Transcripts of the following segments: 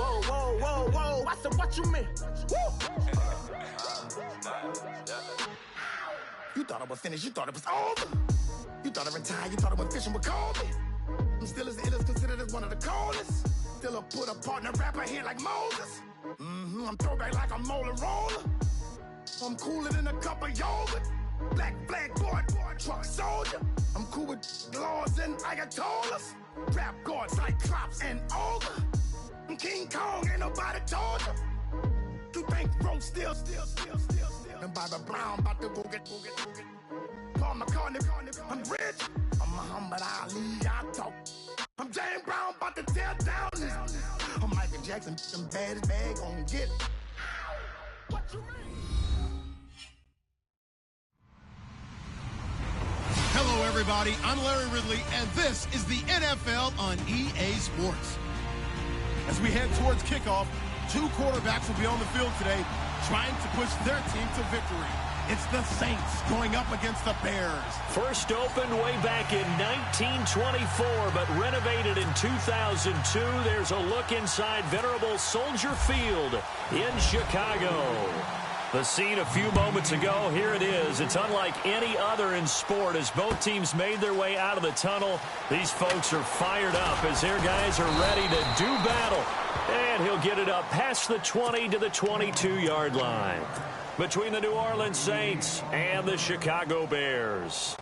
Whoa, whoa, whoa, whoa. I said, what you mean? You thought I was finished. You thought it was over. You thought I retired. You thought I went fishing with Kobe. I'm still as ill as considered as one of the coldest. Still a put a partner rapper here like Moses. I'm throwback like a molar roller. I'm cooler than a cup of yogurt. Black flag boy, truck soldier. I'm cool with laws and ayatollahs. Rap gods like Klops and Olga. I'm King Kong, ain't nobody told you. You think Rome still. And Bobby Brown about to go get. Paul McCartney, I'm rich. I'm Muhammad Ali, I talk. I'm James Brown, about to tear down this. I'm Michael Jackson, them bad as bad, gon' get it. What you mean? Hello, everybody. I'm Larry Ridley, and this is the NFL on EA Sports. As we head towards kickoff, two quarterbacks will be on the field today trying to push their team to victory. It's the Saints going up against the Bears. First opened way back in 1924, but renovated in 2002. There's a look inside venerable Soldier Field in Chicago. The scene a few moments ago, here it is. It's unlike any other in sport as both teams made their way out of the tunnel. These folks are fired up as their guys are ready to do battle. And he'll get it up past the 20 to the 22-yard line. Between the New Orleans Saints and the Chicago Bears.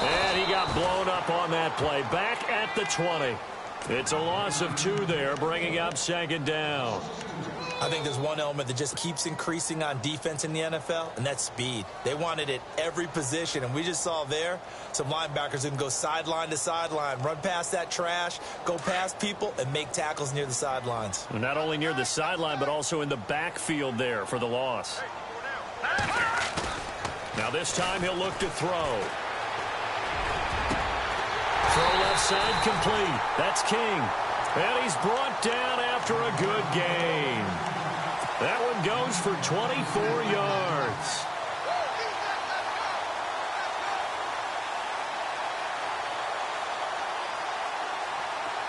And he got blown up on that play. Back at the 20. It's a loss of 2 there, bringing up second down. I think there's one element that just keeps increasing on defense in the NFL, and that's speed. They want it at every position, and we just saw there some linebackers who can go sideline to sideline, run past that trash, go past people, and make tackles near the sidelines. Not only near the sideline, but also in the backfield there for the loss. Now this time he'll look to throw. Throw left side complete. That's King. And he's brought down after a good gain. That one goes for 24 yards.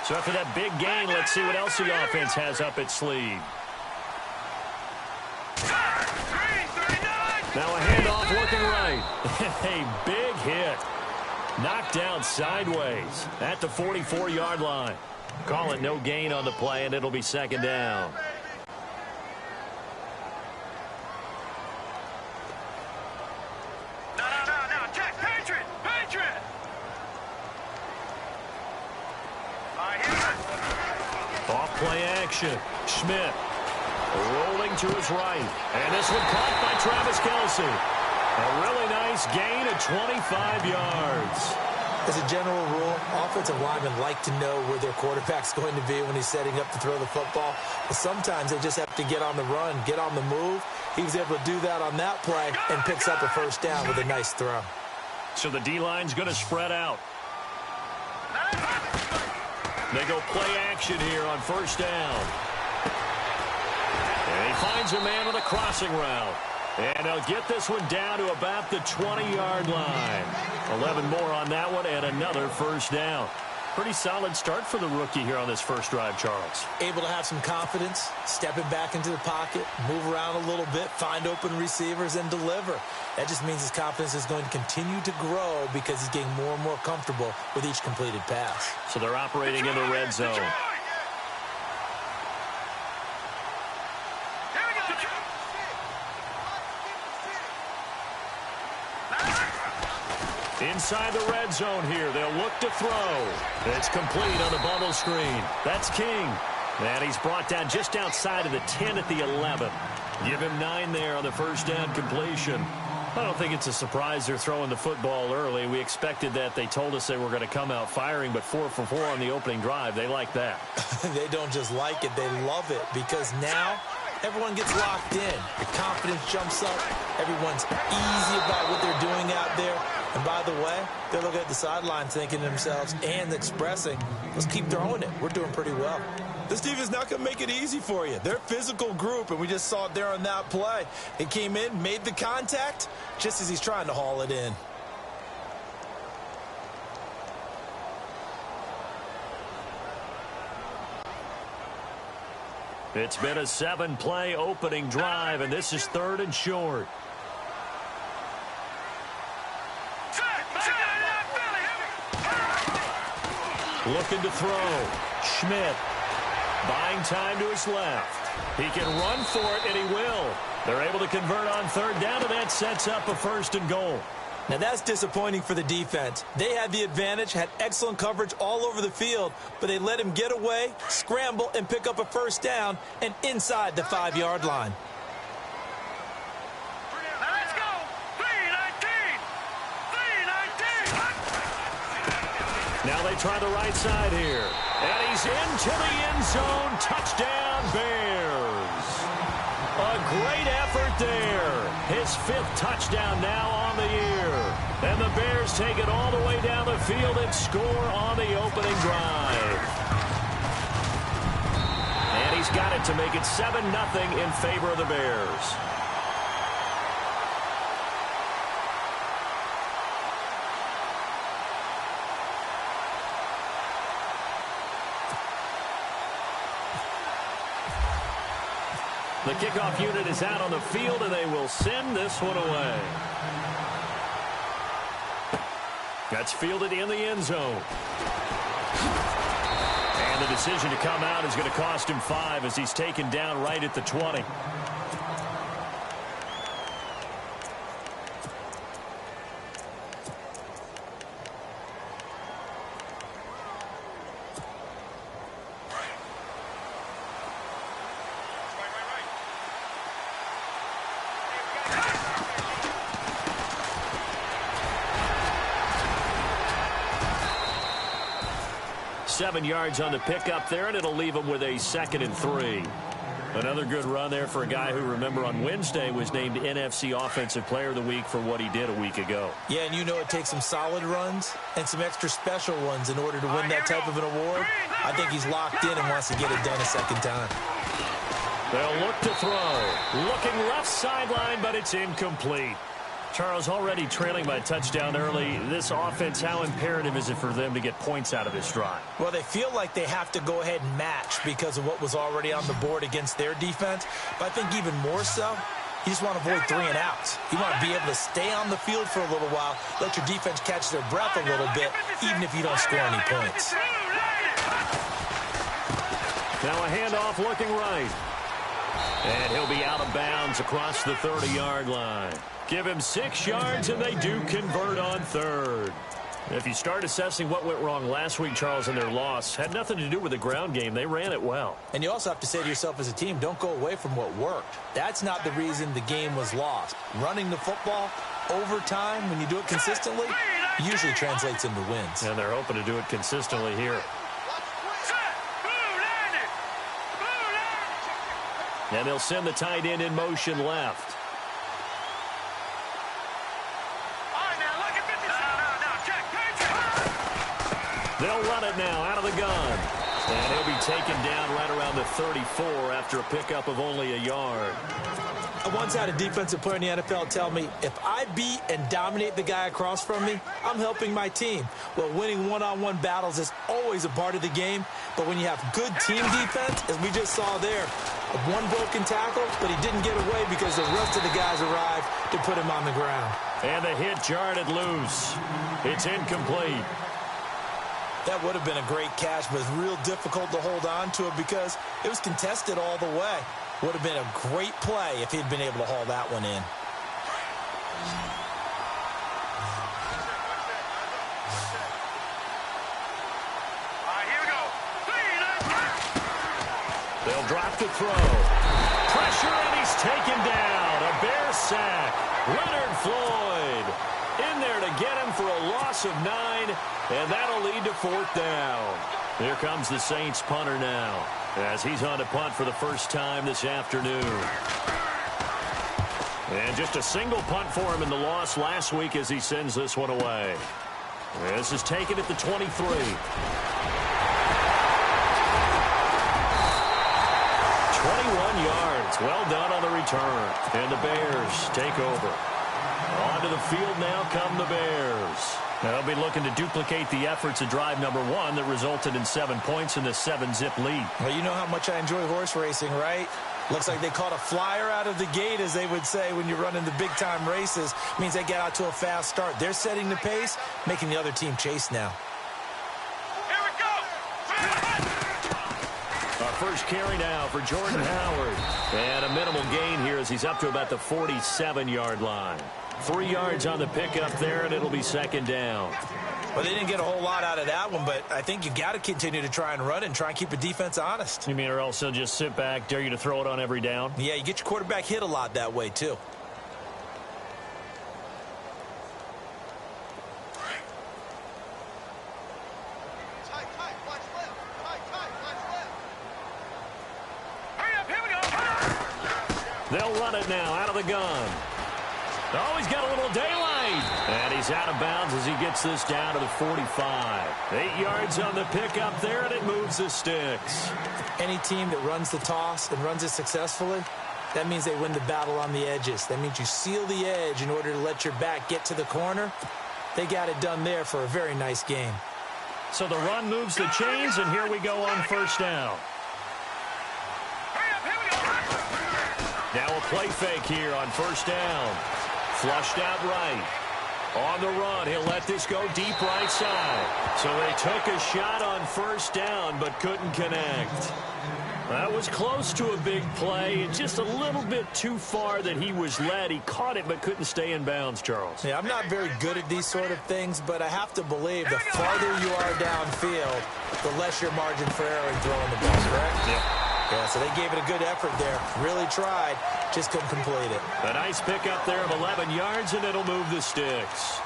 So after that big gain, let's see what else the offense has up its sleeve. Now a handoff looking right. A big hit. Knocked down sideways at the 44-yard line. Call it no gain on the play, and it'll be second down. No, check, Patriot! Off play action. Schmidt rolling to his right. And this one caught by Travis Kelce. A really nice gain of 25 yards. As a general rule, offensive linemen like to know where their quarterback's going to be when he's setting up to throw the football. But sometimes they just have to get on the run, get on the move. He was able to do that on that play and picks up a first down with a nice throw. So the D-line's going to spread out. They go play action here on first down. And he finds a man with a crossing route. And they'll get this one down to about the 20-yard line. 11 more on that one and another first down. Pretty solid start for the rookie here on this first drive, Charles. Able to have some confidence, stepping back into the pocket, move around a little bit, find open receivers, and deliver. That just means his confidence is going to continue to grow because he's getting more and more comfortable with each completed pass. So they're operating in the red zone. Inside the red zone here, they'll look to throw. It's complete on the bubble screen. That's King. And he's brought down just outside of the 10 at the 11. Give him 9 there on the first down completion. I don't think it's a surprise they're throwing the football early. We expected that. They told us they were going to come out firing, but 4 for 4 on the opening drive. They like that. They don't just like it. They love it because now everyone gets locked in. The confidence jumps up. Everyone's easy about what they're doing out there. And by the way, they're looking at the sideline thinking to themselves and expressing, let's keep throwing it. We're doing pretty well. This defense is not going to make it easy for you. They're a physical group, and we just saw it there on that play. It came in, made the contact, just as he's trying to haul it in. It's been a 7-play opening drive, and this is 3rd and short. Looking to throw. Schmidt buying time to his left. He can run for it, and he will. They're able to convert on 3rd down, and that sets up a 1st and goal. Now, that's disappointing for the defense. They had the advantage, had excellent coverage all over the field, but they let him get away, scramble, and pick up a 1st down and inside the 5-yard line. Let's go! 3-19! 3-19! Now they try the right side here. And he's into the end zone. Touchdown, Bears. A great effort there. His 5th touchdown now on the year. And the Bears take it all the way down the field and score on the opening drive. And he's got it to make it 7-0 in favor of the Bears. The kickoff unit is out on the field, and they will send this one away. That's fielded in the end zone. And the decision to come out is going to cost him 5 as he's taken down right at the 20. Seven yards on the pickup there, and it'll leave him with a 2nd and 3. Another good run there for a guy who, remember, on Wednesday was named NFC Offensive Player of the Week for what he did a week ago. Yeah, and you know it takes some solid runs and some extra special ones in order to win that type of an award. I think he's locked in and wants to get it done a 2nd time. They'll look to throw. Looking left sideline, but it's incomplete. Charles, already trailing by a touchdown early. This offense, how imperative is it for them to get points out of this drive? Well, they feel like they have to go ahead and match because of what was already on the board against their defense. But I think even more so, you just want to avoid 3 and outs. You want to be able to stay on the field for a little while, let your defense catch their breath a little bit, even if you don't score any points. Now a handoff looking right. And he'll be out of bounds across the 30-yard line. Give him 6 yards, and they do convert on 3rd. If you start assessing what went wrong last week, Charles, in their loss, had nothing to do with the ground game. They ran it well. And you also have to say to yourself as a team, don't go away from what worked. That's not the reason the game was lost. Running the football over time, when you do it consistently, usually translates into wins. And they're hoping to do it consistently here. And they'll send the tight end in motion left. They'll run it now out of the gun. And he'll be taken down right around the 34 after a pickup of only a yard. I once had a defensive player in the NFL tell me, if I beat and dominate the guy across from me, I'm helping my team. Well, winning one-on-one battles is always a part of the game, but when you have good team defense, as we just saw there, one broken tackle, but he didn't get away because the rest of the guys arrived to put him on the ground. And the hit jarred it loose. It's incomplete. That would have been a great catch, but it's real difficult to hold on to it because it was contested all the way. Would have been a great play if he'd been able to haul that one in. They'll drop to throw. Pressure, and he's taken down. A Bear sack. Leonard Floyd in there to get him for a loss of 9, and that'll lead to 4th down. Here comes the Saints punter now. as he's on to punt for the first time this afternoon. And just a single punt for him in the loss last week as he sends this one away. This is taken at the 23. 21 yards. Well done on the return. And the Bears take over. Onto the field now come the Bears. They'll be looking to duplicate the efforts of drive number 1 that resulted in 7 points in the 7-zip lead. Well, you know how much I enjoy horse racing, right? Looks like they caught a flyer out of the gate, as they would say when you're running the big-time races. Means they get out to a fast start. They're setting the pace, making the other team chase now. Here we go. Our first carry now for Jordan Howard. And a minimal gain here as he's up to about the 47-yard line. 3 yards on the pickup there, and it'll be second down. Well, they didn't get a whole lot out of that one, but I think you got to continue to try and run and try and keep the defense honest. You mean or else they'll just sit back, dare you to throw it on every down? Yeah, you get your quarterback hit a lot that way, too. Hurry up, here we go. They'll run it now out of the gun. Oh, he's got a little daylight. And he's out of bounds as he gets this down to the 45. 8 yards on the pickup there, and it moves the sticks. Any team that runs the toss and runs it successfully, that means they win the battle on the edges. That means you seal the edge in order to let your back get to the corner. They got it done there for a very nice game. So the run moves the chains, and here we go on first down. Hurry up, here we go. Now a play fake here on first down. Flushed out right. On the run, he'll let this go deep right side. So they took a shot on first down, but couldn't connect. That was close to a big play. Just a little bit too far that he was led. He caught it, but couldn't stay in bounds, Charles. Yeah, I'm not very good at these sort of things, but I have to believe the farther you are downfield, the less your margin for error in throwing the ball, correct? Yeah, so they gave it a good effort there. Really tried, just couldn't complete it. A nice pickup there of 11 yards, and it'll move the sticks.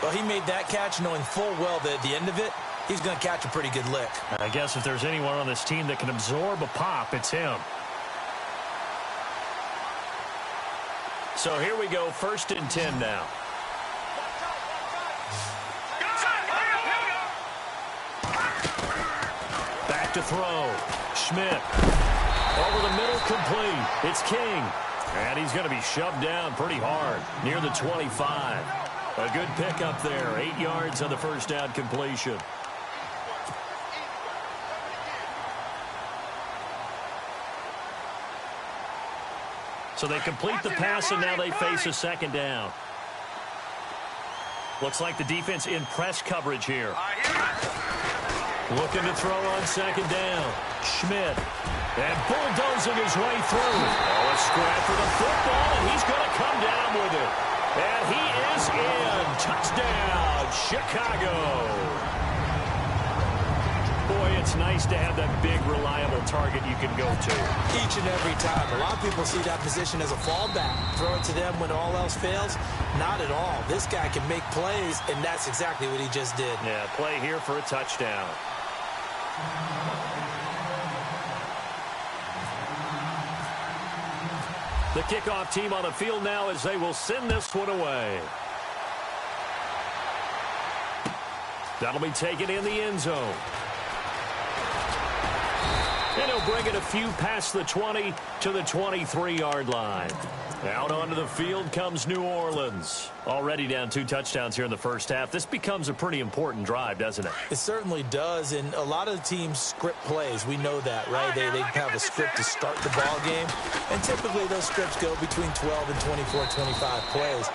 Well, he made that catch knowing full well that at the end of it, he's going to catch a pretty good lick. I guess if there's anyone on this team that can absorb a pop, it's him. So here we go, 1st and 10 now. Back to throw. Schmidt. Over the middle, complete. It's King. And he's going to be shoved down pretty hard near the 25. A good pickup there. 8 yards on the first down completion. So they complete the pass, and now they face a second down. Looks like the defense in press coverage here. Looking to throw on second down. Schmidt. And bulldozing his way through. Oh, a scrap for the football, and he's going to come down with it. And he is in. Touchdown, Chicago. Boy, it's nice to have that big, reliable target you can go to. Each and every time. A lot of people see that position as a fallback. Throw it to them when all else fails. Not at all. This guy can make plays, and that's exactly what he just did. Yeah, play here for a touchdown. The kickoff team on the field now as they will send this one away. That'll be taken in the end zone. And he'll bring it a few past the 20 to the 23-yard line. Out onto the field comes New Orleans. Already down 2 touchdowns here in the first half. This becomes a pretty important drive, doesn't it? It certainly does, and a lot of the teams script plays. We know that, right? They have a script to start the ball game, and typically those scripts go between 12 and 24, 25 plays.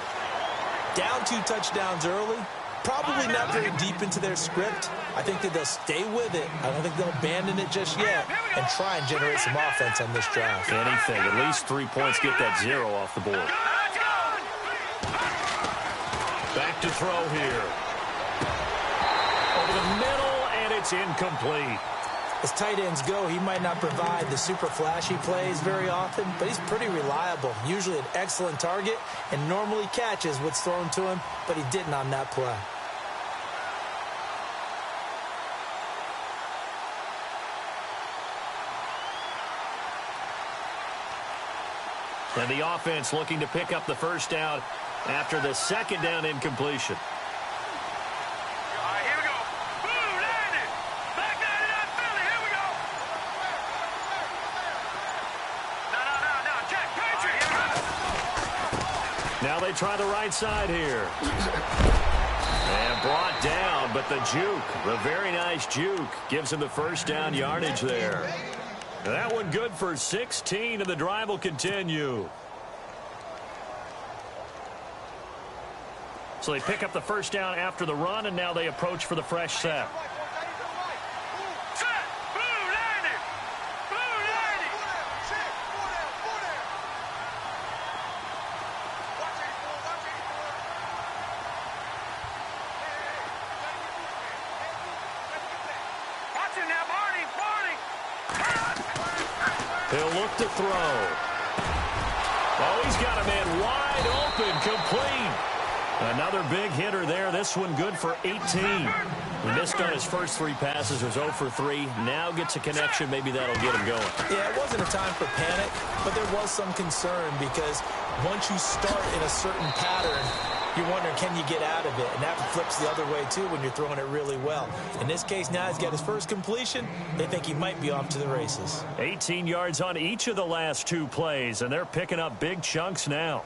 Down 2 touchdowns early, probably not very deep into their script. I think that they'll stay with it. I don't think they'll abandon it just yet and try and generate some offense on this drive. Anything. At least 3 points, get that 0 off the board. Back to throw here. Over the middle, and it's incomplete. As tight ends go, he might not provide the super flashy plays very often, but he's pretty reliable. Usually an excellent target and normally catches what's thrown to him, but he didn't on that play. And the offense looking to pick up the first down after the second down incompletion. All right, here we go. Boom, landed. Back 99 Philly. Here we go. No. Jack Patrick. Now they try the right side here. And brought down, but the juke, the very nice juke, gives him the first down yardage there. That one good for 16, and the drive will continue. So they pick up the first down after the run, and now they approach for the fresh set. He'll look to throw. Oh, he's got a man wide open, complete. Another big hitter there. This one good for 18. He missed on his first 3 passes, was 0 for 3. Now gets a connection. Maybe that'll get him going. Yeah, it wasn't a time for panic, but there was some concern because once you start in a certain pattern, you're wondering, can you get out of it? And that flips the other way, too, when you're throwing it really well. In this case, now he's got his first completion. They think he might be off to the races. 18 yards on each of the last 2 plays, and they're picking up big chunks now.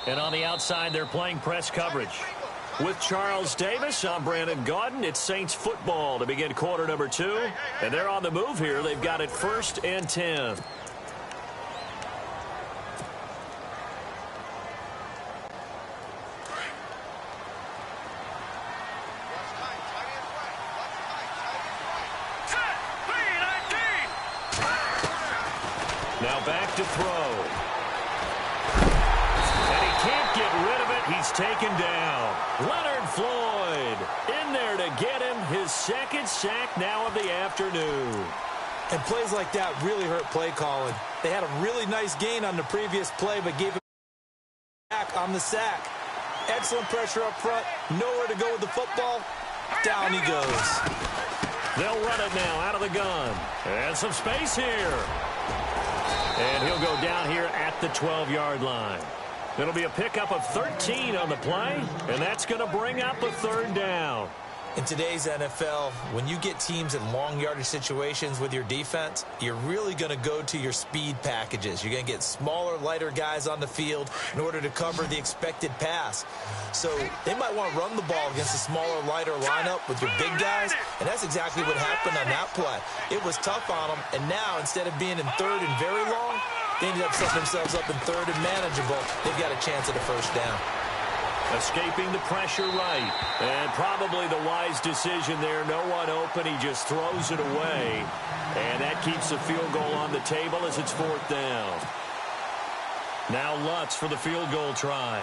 And on the outside, they're playing press coverage. With Charles Davis, I'm Brandon Gaudin. It's Saints football to begin quarter number 2. And they're on the move here. They've got it 1st and 10. Now back to throw. Can't get rid of it. He's taken down. Leonard Floyd in there to get him his 2nd sack now of the afternoon. And plays like that really hurt play calling. They had a really nice gain on the previous play, but gave him back on the sack. Excellent pressure up front. Nowhere to go with the football. Down he goes. They'll run it now out of the gun. And some space here. And he'll go down here at the 12-yard line. It'll be a pickup of 13 on the play, and that's going to bring up a 3rd down. In today's NFL, when you get teams in long yardage situations with your defense, you're really going to go to your speed packages. You're going to get smaller, lighter guys on the field in order to cover the expected pass. So they might want to run the ball against a smaller, lighter lineup with your big guys, and that's exactly what happened on that play. It was tough on them, and now instead of being in 3rd and very long, they ended up setting themselves up in 3rd and manageable. They've got a chance at a 1st down. Escaping the pressure right. And probably the wise decision there. No one open. He just throws it away. And that keeps the field goal on the table as it's 4th down. Now Lutz for the field goal try.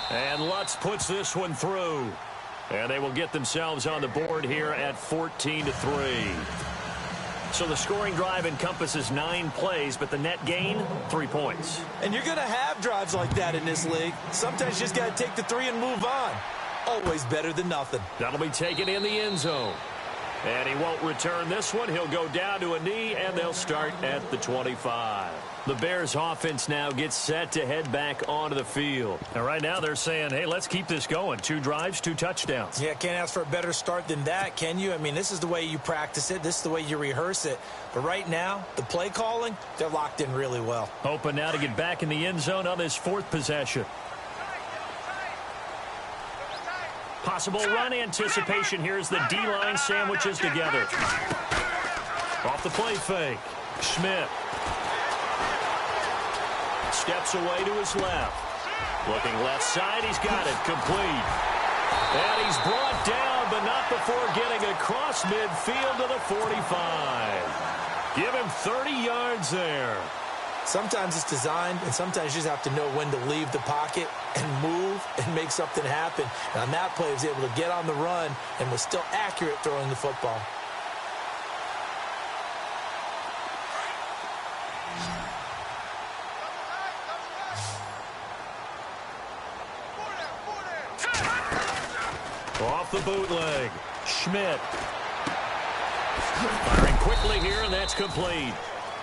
And Lutz puts this one through. And they will get themselves on the board here at 14-3. So the scoring drive encompasses 9 plays, but the net gain, 3 points. And you're going to have drives like that in this league. Sometimes you just got to take the 3 and move on. Always better than nothing. That'll be taken in the end zone. And he won't return this one. He'll go down to a knee, and they'll start at the 25. The Bears offense now gets set to head back onto the field. And right now they're saying, hey, let's keep this going. 2 drives, 2 touchdowns. Yeah, can't ask for a better start than that, can you? I mean, this is the way you practice it. This is the way you rehearse it. But right now, the play calling, they're locked in really well. Hoping now to get back in the end zone on this 4th possession. Possible run anticipation here as the D-line sandwiches together. Off the play fake. Schmidt. Steps away to his left. Looking left side, he's got it. Complete. And he's brought down, but not before getting across midfield to the 45. Give him 30 yards there. Sometimes it's designed, and sometimes you just have to know when to leave the pocket and move and make something happen. And on that play, he was able to get on the run and was still accurate throwing the football. off the bootleg. Schmidt. Firing quickly here, and that's complete.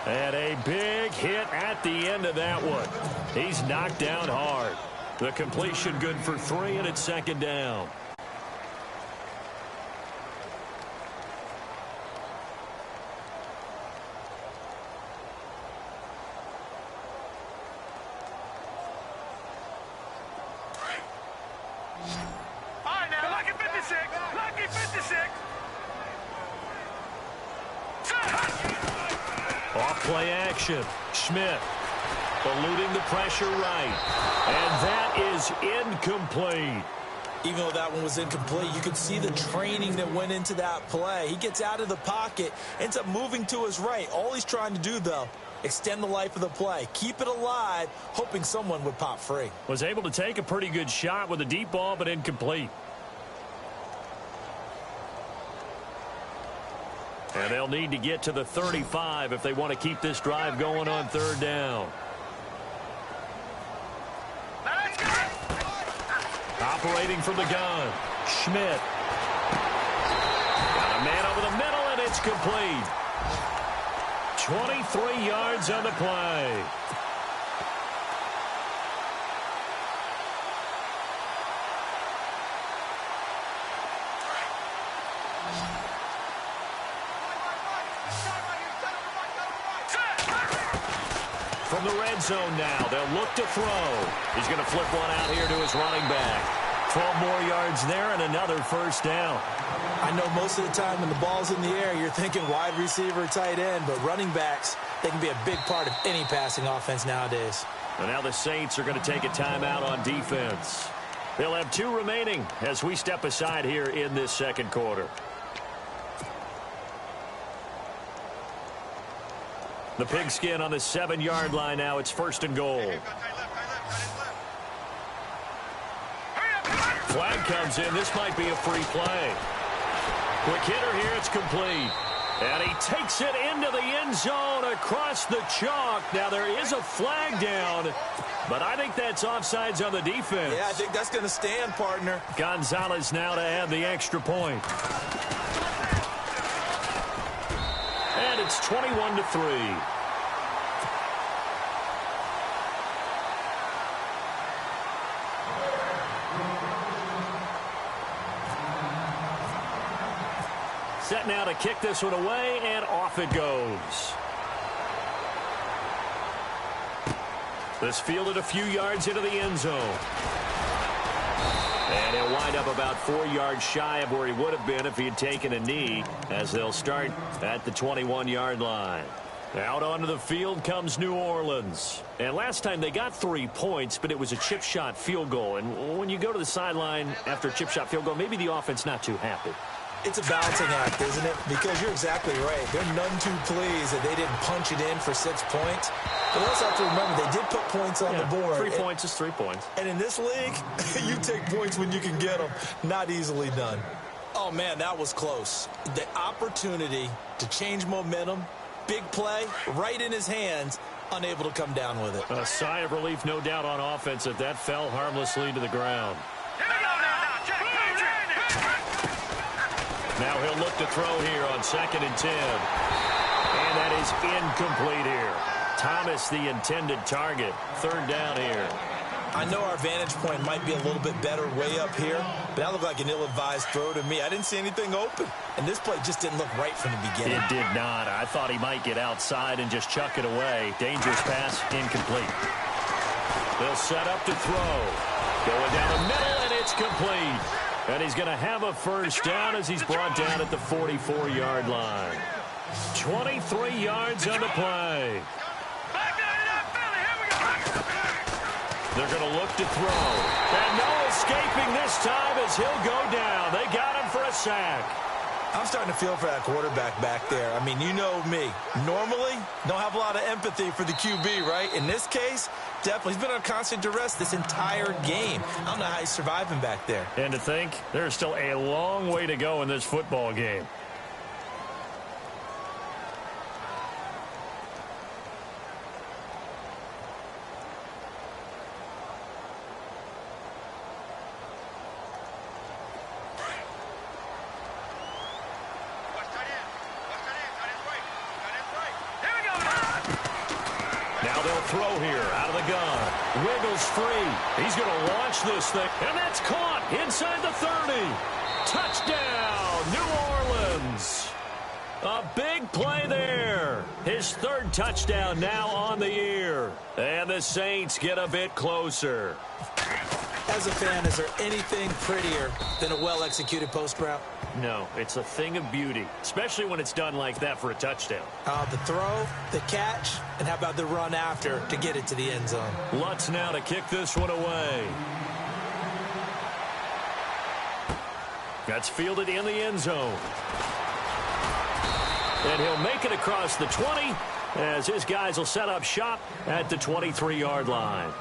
And a big hit at the end of that one. He's knocked down hard. The completion good for 3, and it's second down. All right, now, lucky 56. Lucky 56. Off play action. Schmidt eluding the pressure right. And that is incomplete. Even though that one was incomplete, you could see the training that went into that play. He gets out of the pocket, ends up moving to his right. All he's trying to do, though, extend the life of the play. Keep it alive, hoping someone would pop free. Was able to take a pretty good shot with a deep ball, but incomplete. And they'll need to get to the 35 if they want to keep this drive going on third down. Operating from the gun. Schmidt. Got a man over the middle, and it's complete. 23 yards on the play. From the red zone now, they'll look to throw. He's going to flip one out here to his running back. 12 more yards there and another first down. I know most of the time when the ball's in the air, you're thinking wide receiver, tight end, but running backs, they can be a big part of any passing offense nowadays. And now the Saints are going to take a timeout on defense. They'll have 2 remaining as we step aside here in this second quarter. The pigskin on the 7-yard line now. It's first and goal. Flag comes in. This might be a free play. Quick hitter here. It's complete. And he takes it into the end zone across the chalk. Now there is a flag down, but I think that's offsides on the defense. Yeah, I think that's going to stand, partner. Gonzalez now to add the extra point. And it's 21-3. Set now to kick this one away, and off it goes. This fielded a few yards into the end zone. And he'll wind up about 4 yards shy of where he would have been if he had taken a knee, as they'll start at the 21-yard line. Out onto the field comes New Orleans. And last time they got 3 points, but it was a chip shot field goal. And when you go to the sideline after a chip shot field goal, maybe the offense not too happy. It's a balancing act, isn't it? Because you're exactly right. They're none too pleased that they didn't punch it in for 6 points. But we also have to remember they did put points on the board. 3 points is 3 points. And in this league, you take points when you can get them. Not easily done. Oh, man, that was close. The opportunity to change momentum, big play, right in his hands, unable to come down with it. A sigh of relief, no doubt, on offense if that fell harmlessly to the ground. Now he'll look to throw here on 2nd and 10. And that is incomplete here. Thomas, the intended target. 3rd down here. I know our vantage point might be a little bit better way up here, but that looked like an ill-advised throw to me. I didn't see anything open, and this play just didn't look right from the beginning. It did not. I thought he might get outside and just chuck it away. Dangerous pass, incomplete. They'll set up to throw. Going down the middle, and it's complete. And he's going to have a first down as he's brought down at the 44-yard line. 23 yards on the play. They're going to look to throw. And no escaping this time as he'll go down. They got him for a sack. I'm starting to feel for that quarterback back there. I mean, you know me. Normally, don't have a lot of empathy for the QB, right? In this case, definitely. He's been on constant duress this entire game. I don't know how he's surviving back there. And to think, there's still a long way to go in this football game. Now they'll throw here out of the gun. Wiggles free. He's going to launch this thing. And that's caught inside the 30. Touchdown, New Orleans. A big play there. His third touchdown now on the year. And the Saints get a bit closer. As a fan, is there anything prettier than a well-executed post route? No, it's a thing of beauty, especially when it's done like that for a touchdown. The throw, the catch, and how about the run after to get it to the end zone? Lutz now to kick this one away. That's fielded in the end zone. And he'll make it across the 20 as his guys will set up shop at the 23-yard line.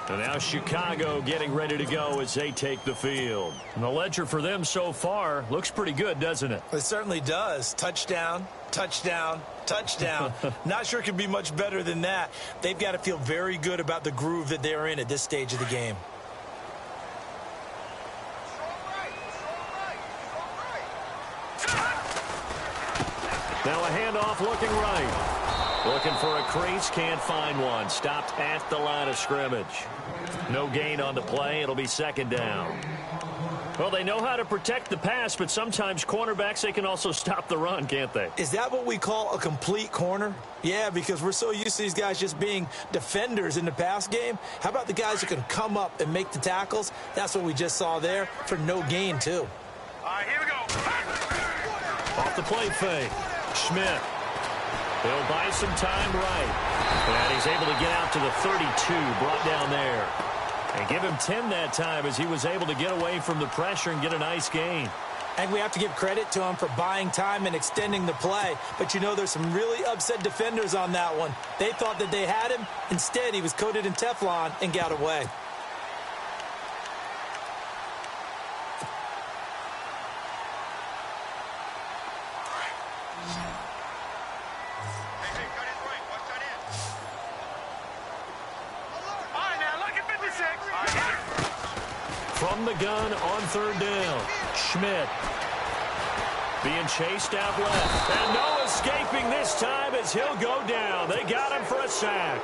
And now Chicago getting ready to go as they take the field. And the ledger for them so far looks pretty good, doesn't it? It certainly does. Touchdown, touchdown, touchdown. Not sure it could be much better than that. They've got to feel very good about the groove that they're in at this stage of the game. Now a handoff looking right. Looking for a crease, can't find one. Stopped at the line of scrimmage. No gain on the play. It'll be second down. Well, they know how to protect the pass, but sometimes cornerbacks, they can also stop the run, can't they? Is that what we call a complete corner? Yeah, because we're so used to these guys just being defenders in the pass game. How about the guys who can come up and make the tackles? That's what we just saw there for no gain, too. All right, here we go. Off the play fake. Schmidt. He'll buy some time right. And he's able to get out to the 32, brought down there. And give him 10 that time as he was able to get away from the pressure and get a nice gain. And we have to give credit to him for buying time and extending the play. But, you know, there's some really upset defenders on that one. They thought that they had him. Instead, he was coated in Teflon and got away. From the gun on third down. Schmidt being chased out left. And no escaping this time as he'll go down. They got him for a sack.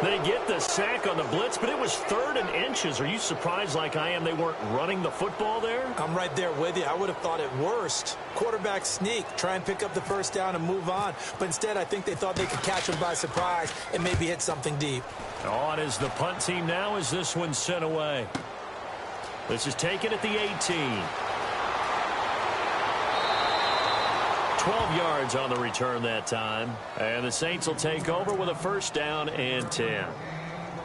They get the sack on the blitz, but it was 3rd and inches. Are you surprised like I am they weren't running the football there? I'm right there with you. I would have thought at worst. Quarterback sneak, try and pick up the first down and move on. But instead, I think they thought they could catch him by surprise and maybe hit something deep. On is the punt team now as this one's sent away. This is taken at the 18. 12 yards on the return that time. And the Saints will take over with a first down and 10.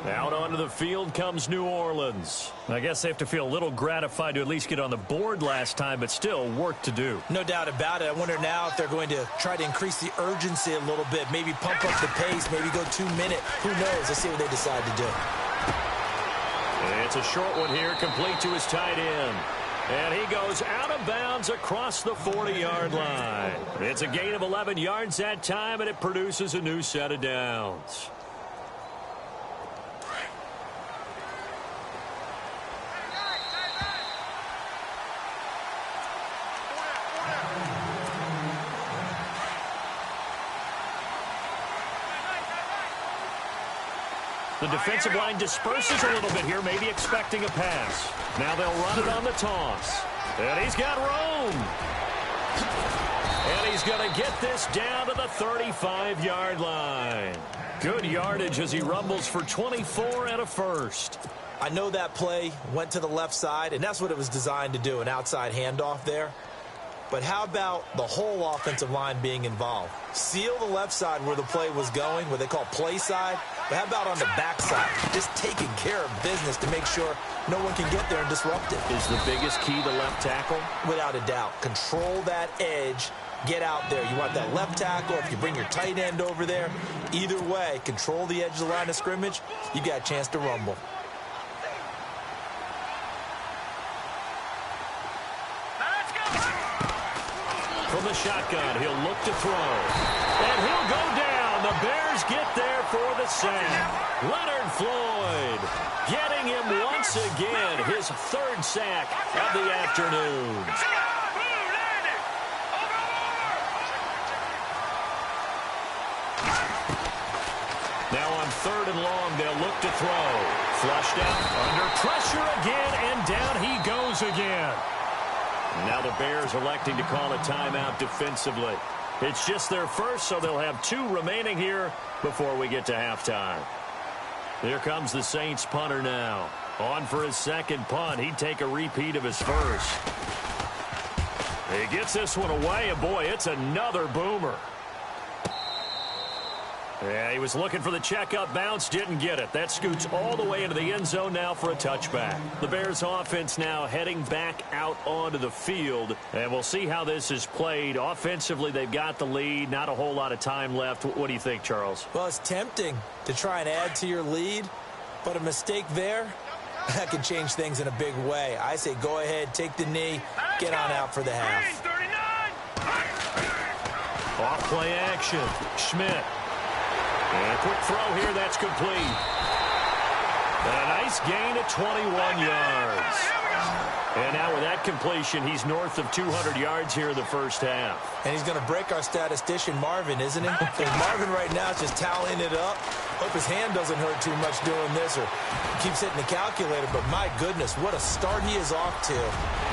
Out onto the field comes New Orleans. I guess they have to feel a little gratified to at least get on the board last time, but still work to do. No doubt about it. I wonder now if they're going to try to increase the urgency a little bit, maybe pump up the pace, maybe go 2-minute. Who knows? Let's see what they decide to do. It's a short one here, complete to his tight end. And he goes out of bounds across the 40-yard line. It's a gain of 11 yards that time, and it produces a new set of downs. The defensive line disperses a little bit here, maybe expecting a pass. Now they'll run it on the toss. And he's got room. And he's going to get this down to the 35-yard line. Good yardage as he rumbles for 24 and a first. I know that play went to the left side, and that's what it was designed to do, an outside handoff there. But how about the whole offensive line being involved? Seal the left side where the play was going, what they call play side. But how about on the back side? Just taking care of business to make sure no one can get there and disrupt it. Is the biggest key the left tackle? Without a doubt. Control that edge. Get out there. You want that left tackle. If you bring your tight end over there, either way, control the edge of the line of scrimmage. You got a chance to rumble. From the shotgun, he'll look to throw. And he'll go down. The Bears get there for the sack. Leonard Floyd getting him once again. His 3rd sack of the afternoon. Now on on 3rd and long. They'll look to throw. Flushed out, under pressure again, and down he goes again. Now the Bears electing to call a timeout defensively. It's just their first, so they'll have 2 remaining here before we get to halftime. Here comes the Saints punter now. On for his second punt. He'd take a repeat of his first. He gets this one away, and boy, it's another boomer. Yeah, he was looking for the checkup bounce, didn't get it. That scoots all the way into the end zone now for a touchback. The Bears offense now heading back out onto the field, and we'll see how this is played. Offensively, they've got the lead, not a whole lot of time left. What do you think, Charles? Well, it's tempting to try and add to your lead, but a mistake there, that can change things in a big way. I say go ahead, take the knee, get on out for the half. Off play action, Schmidt. And a quick throw here, that's complete. And a nice gain of 21 yards. And now with that completion, he's north of 200 yards here in the first half. And he's going to break our statistician Marvin, isn't he? Because Marvin right now is just tallying it up. Hope his hand doesn't hurt too much doing this or keeps hitting the calculator. But my goodness, what a start he is off to.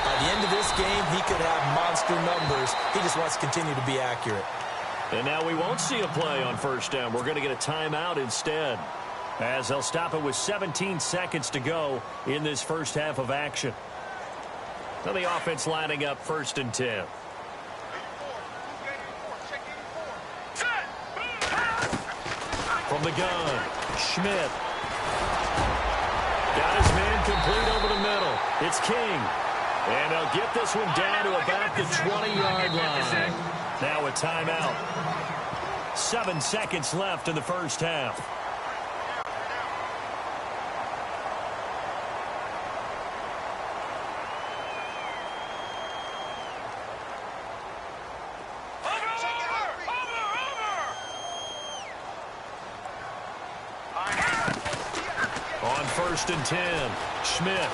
By the end of this game, he could have monster numbers. He just wants to continue to be accurate. And now we won't see a play on first down. We're going to get a timeout instead, as they'll stop it with 17 seconds to go in this first half of action. Now the offense lining up 1st and 10. From the gun, Schmidt. Got his man complete over the middle. It's King. And they'll get this one down to about the 20-yard line. Now a timeout. 7 seconds left in the first half. On 1st and 10, Schmidt.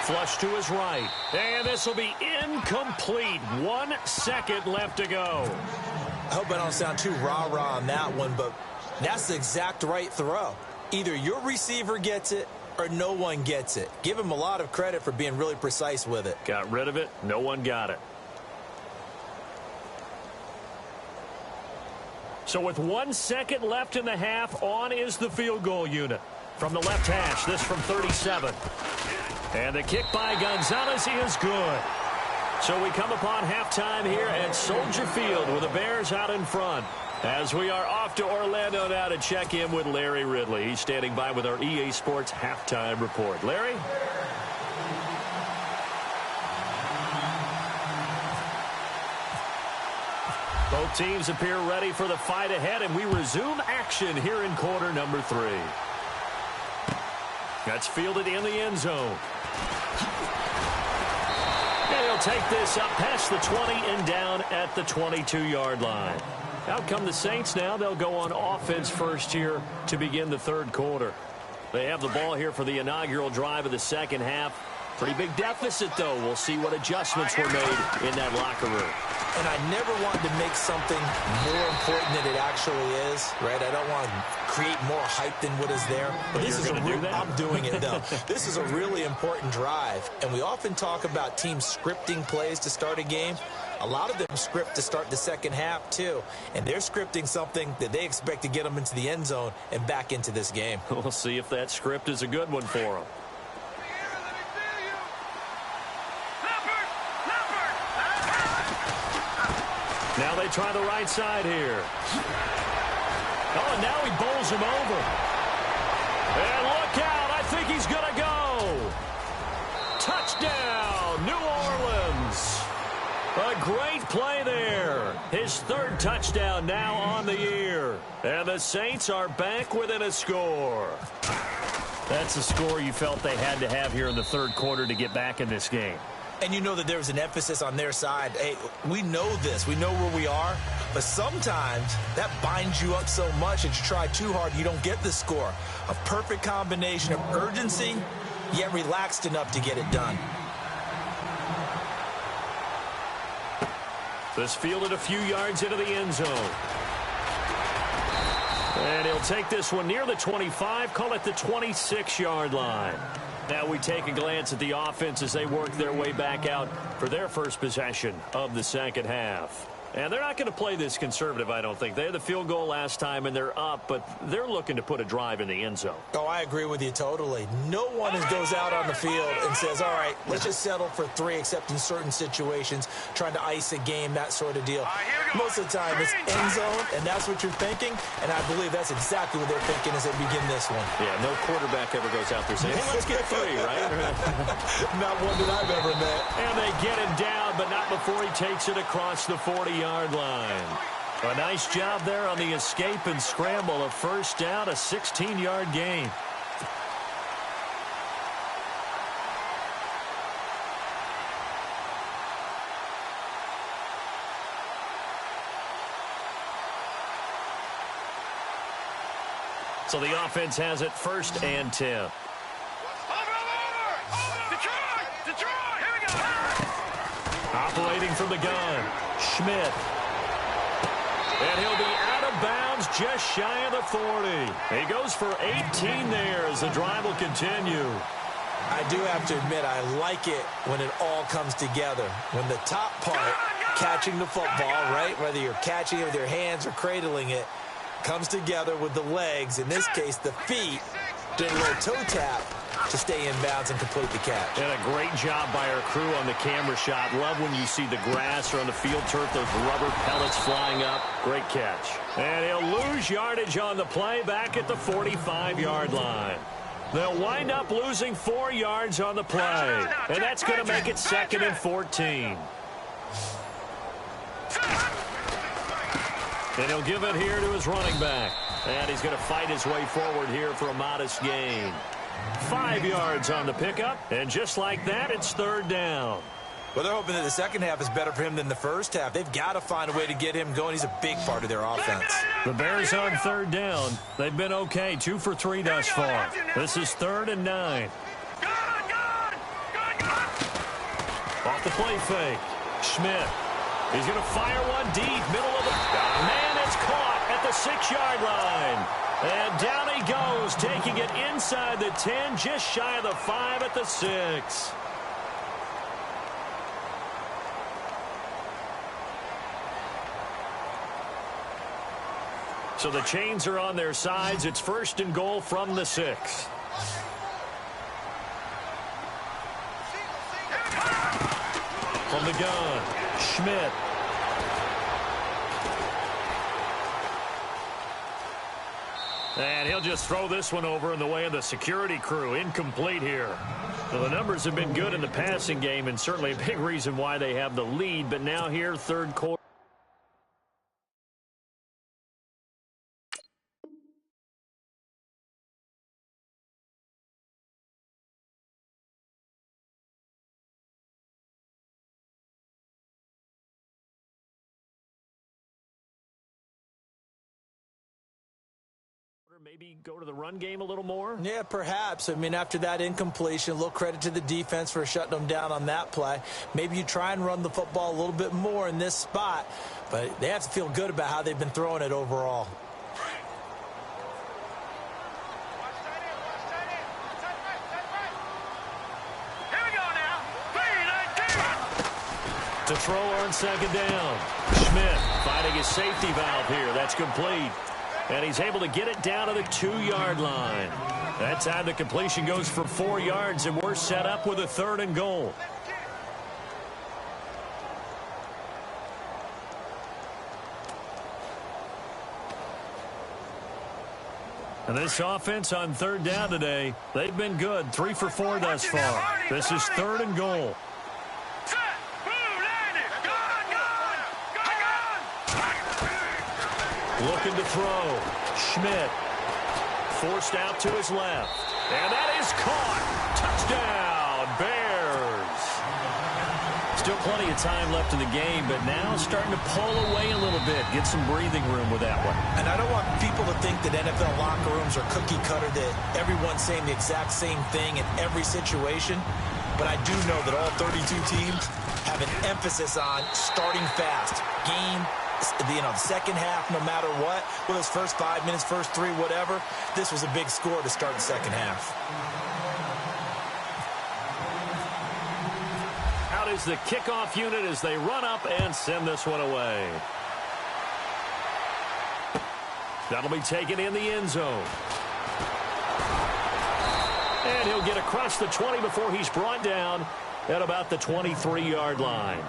Flush to his right. And this will be incomplete. 1 second left to go. I hope I don't sound too rah-rah on that one, but that's the exact right throw. Either your receiver gets it or no one gets it. Give him a lot of credit for being really precise with it. Got rid of it. No one got it. So with 1 second left in the half, on is the field goal unit. From the left hash, this from 37. And the kick by Gonzalez is good. So we come upon halftime here at Soldier Field with the Bears out in front. As we are off to Orlando now to check in with Larry Ridley. He's standing by with our EA Sports halftime report. Larry? Both teams appear ready for the fight ahead, and we resume action here in quarter number 3. That's fielded in the end zone. And he'll take this up past the 20 and down at the 22-yard line. Out come the Saints now. They'll go on offense first here to begin the 3rd quarter. They have the ball here for the inaugural drive of the second half. Pretty big deficit, though. We'll see what adjustments were made in that locker room. And I never wanted to make something more important than it actually is, right? I don't want to create more hype than what is there. But this is I'm doing it, though. This is a really important drive. And we often talk about teams scripting plays to start a game. A lot of them script to start the second half, too. And they're scripting something that they expect to get them into the end zone and back into this game. We'll see if that script is a good one for them. Now they try the right side here. Oh, and now he bowls him over. And look out. I think he's going to go. Touchdown, New Orleans. A great play there. His 3rd touchdown now on the year. And the Saints are back within a score. That's a score you felt they had to have here in the 3rd quarter to get back in this game. And you know that there's an emphasis on their side. Hey, we know this. We know where we are. But sometimes that binds you up so much that you try too hard, you don't get the score. A perfect combination of urgency, yet relaxed enough to get it done. This fielded a few yards into the end zone. And he'll take this one near the 25, call it the 26-yard line. Now we take a glance at the offense as they work their way back out for their first possession of the second half. And they're not going to play this conservative, I don't think. They had the field goal last time, and they're up, but they're looking to put a drive in the end zone. Oh, I agree with you totally. No one goes out on the field and says, all right, let's just settle for 3, except in certain situations, trying to ice a game, that sort of deal. Most of the time, it's end zone, and that's what you're thinking, and I believe that's exactly what they're thinking as they begin this one. Yeah, no quarterback ever goes out there saying, hey, let's get 3, right? Not one that I've ever met. And they get him down, but not before he takes it across the 40-yard line. A nice job there on the escape and scramble. A first down, a 16-yard gain. So the offense has it 1st and 10. Over! Detroit! Here we go! Operating from the gun, Schmidt. And he'll be out of bounds just shy of the 40. He goes for 18 there as the drive will continue. I do have to admit, I like it when it all comes together. When the top part, catching the football, right, whether you're catching it with your hands or cradling it, comes together with the legs, in this case the feet, doing a little toe tap to stay in bounds and complete the catch. And a great job by our crew on the camera shot. Love when you see the grass or on the field turf, those rubber pellets flying up. Great catch. And he'll lose yardage on the play back at the 45-yard line. They'll wind up losing 4 yards on the play. And that's going to make it 2nd and 14. And he'll give it here to his running back. And he's going to fight his way forward here for a modest gain. 5 yards on the pickup. And just like that, it's 3rd down. Well, they're hoping that the second half is better for him than the first half. They've got to find a way to get him going. He's a big part of their offense. The Bears on 3rd down. They've been okay, 2 for 3 thus far. This is 3rd and 9. Off the play fake. Schmidt. He's going to fire one deep, middle of the... Man, it's caught at the 6-yard line. And down he goes, taking it inside the 10, just shy of the 5 at the 6. So the chains are on their sides. It's 1st and goal from the 6. From the gun, Schmidt. And he'll just throw this one over in the way of the security crew. Incomplete here. Well, the numbers have been good in the passing game, and certainly a big reason why they have the lead. But now here, 3rd quarter. Maybe go to the run game a little more? Yeah, perhaps. I mean, after that incompletion, a little credit to the defense for shutting them down on that play. Maybe you try and run the football a little bit more in this spot, but they have to feel good about how they've been throwing it overall. Here we go now. 3-19. To throw on 2nd down. Schmidt finding his safety valve here. That's complete. And he's able to get it down to the 2-yard line. That time the completion goes for 4 yards, and we're set up with a 3rd and goal. And this offense on 3rd down today, they've been good. 3 for 4 thus far. This is 3rd and goal. Looking to throw. Schmidt. Forced out to his left. And that is caught. Touchdown, Bears. Still plenty of time left in the game, but now starting to pull away a little bit. Get some breathing room with that one. And I don't want people to think that NFL locker rooms are cookie cutter, that everyone's saying the exact same thing in every situation. But I do know that all 32 teams have an emphasis on starting fast, game the second half, no matter what, whether it's first 5 minutes, first 3, whatever, this was a big score to start the second half. Out is the kickoff unit as they run up and send this one away. That'll be taken in the end zone. And he'll get across the 20 before he's brought down at about the 23-yard line.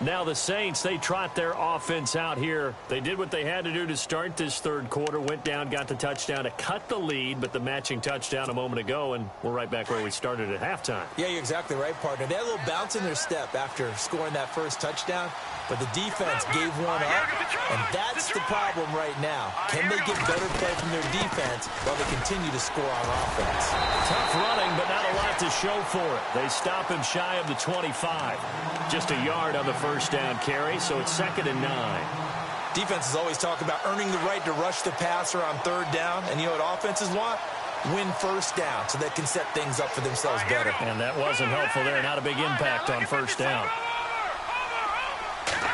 Now the Saints, they trot their offense out here. They did what they had to do to start this third quarter, went down, got the touchdown to cut the lead, but the matching touchdown a moment ago, and we're right back where we started at halftime. Yeah, you're exactly right, partner. They had a little bounce in their step after scoring that first touchdown, but the defense gave one up, and that's the problem right now. Can they get better play from their defense while they continue to score on offense? Tough running, but not a lot to show for it. They stop him shy of the 25. Just a yard on the first down carry, so it's 2nd and 9. Defenses always talk about earning the right to rush the passer on third down, and you know what offenses want? Win first down so they can set things up for themselves better. And that wasn't helpful there. Not a big impact on first down.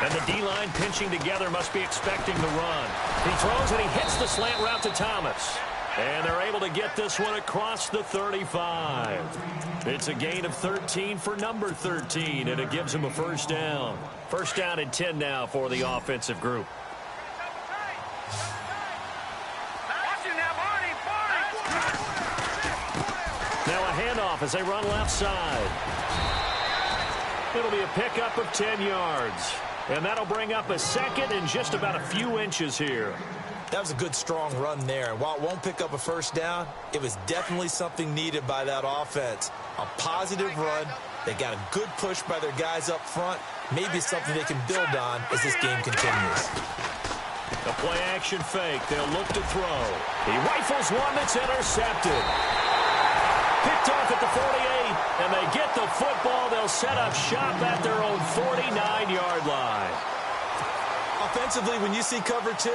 And the D-line pinching together must be expecting the run. He throws and he hits the slant route to Thomas. And they're able to get this one across the 35. It's a gain of 13 for number 13, and it gives him a first down. First down and 10 now for the offensive group. Now a handoff as they run left side. It'll be a pickup of 10 yards. And that'll bring up a second and just about a few inches here. That was a good, strong run there. And while it won't pick up a first down, it was definitely something needed by that offense. A positive run. They got a good push by their guys up front. Maybe something they can build on as this game continues. The play-action fake. They'll look to throw. He rifles one that's intercepted. Picked off at the 48, and they get the football. They'll set up shop at their own 49-yard line. Offensively, when you see cover 2,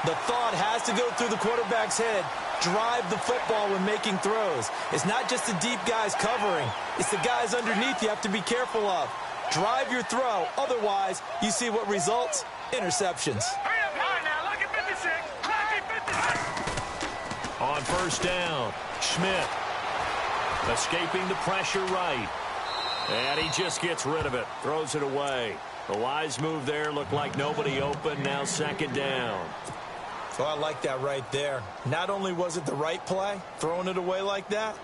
the thought has to go through the quarterback's head. Drive the football when making throws. It's not just the deep guys covering. It's the guys underneath you have to be careful of. Drive your throw. Otherwise, you see what results? Interceptions. On first down, Schmidt escaping the pressure right. And he just gets rid of it. Throws it away. A wise move there. Looked like nobody open. Now 2nd down. So I like that right there. Not only was it the right play, throwing it away like that,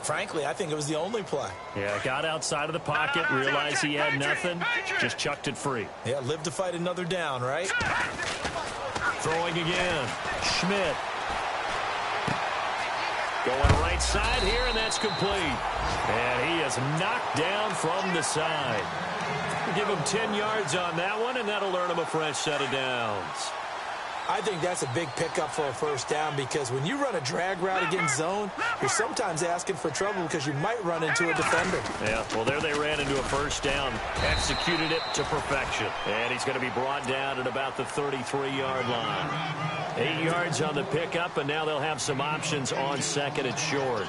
frankly, I think it was the only play. Yeah, got outside of the pocket, realized he had nothing, just chucked it free. Yeah, live to fight another down, right? Throwing again. Schmidt. Going right side here, and that's complete. And he is knocked down from the side. Give him 10 yards on that one, and that'll earn him a fresh set of downs. I think that's a big pickup for a first down because when you run a drag route against zone, you're sometimes asking for trouble because you might run into a defender. Yeah, well, there they ran into a first down, executed it to perfection. And he's going to be brought down at about the 33-yard line. 8 yards on the pickup, and now they'll have some options on 2nd and short.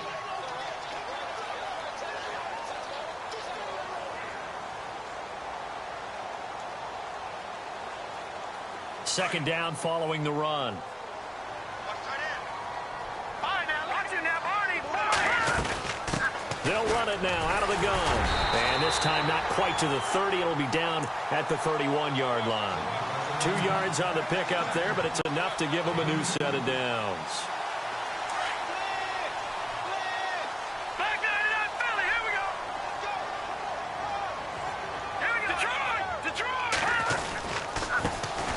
Second down following the run. They'll run it now out of the gun. And this time not quite to the 30. It'll be down at the 31-yard line. 2 yards on the pickup there, but it's enough to give them a new set of downs.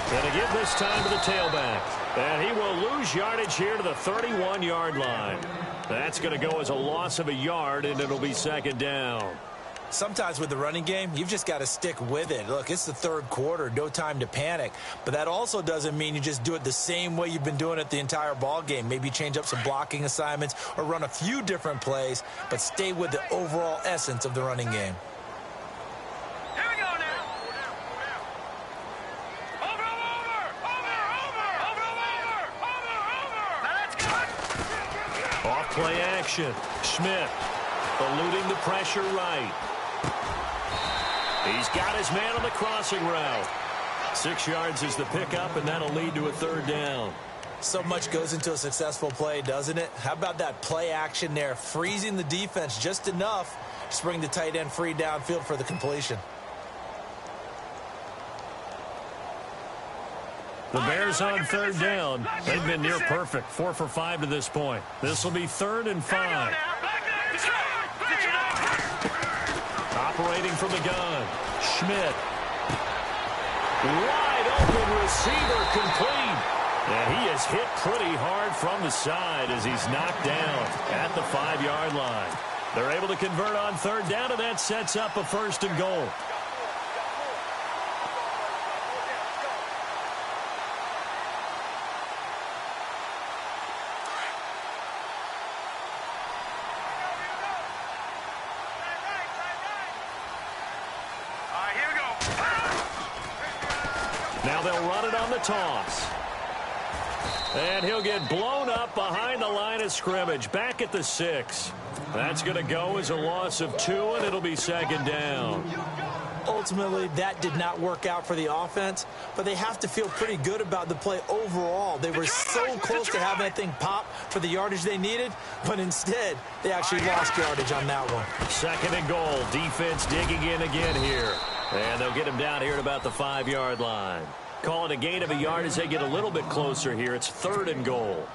And again this time to the tailback. And he will lose yardage here to the 31-yard line. That's going to go as a loss of a yard, and it'll be 2nd down. Sometimes with the running game, you've just got to stick with it. Look, it's the third quarter, no time to panic. But that also doesn't mean you just do it the same way you've been doing it the entire ball game. Maybe change up some blocking assignments or run a few different plays, but stay with the overall essence of the running game. Play action. Schmidt eluding the pressure right. He's got his man on the crossing route. 6 yards is the pickup, and that'll lead to a third down. So much goes into a successful play, doesn't it? How about that play action there, freezing the defense just enough to bring the tight end free downfield for the completion. The Bears on third down. They've been near perfect, 4 for 5 to this point. This will be 3rd and 5. Operating from the gun, Schmidt. Wide open receiver, complete. And he is hit pretty hard from the side as he's knocked down at the 5-yard line. They're able to convert on third down, and that sets up a 1st and goal. Now they'll run it on the toss. And he'll get blown up behind the line of scrimmage, back at the 6. That's going to go as a loss of 2, and it'll be 2nd down. Ultimately, that did not work out for the offense, but they have to feel pretty good about the play overall. They were so close to having that thing pop for the yardage they needed, but instead, they actually lost yardage on that one. 2nd and goal. Defense digging in again here. And they'll get him down here at about the 5-yard line. Call it a gain of a yard as they get a little bit closer here. It's 3rd and goal.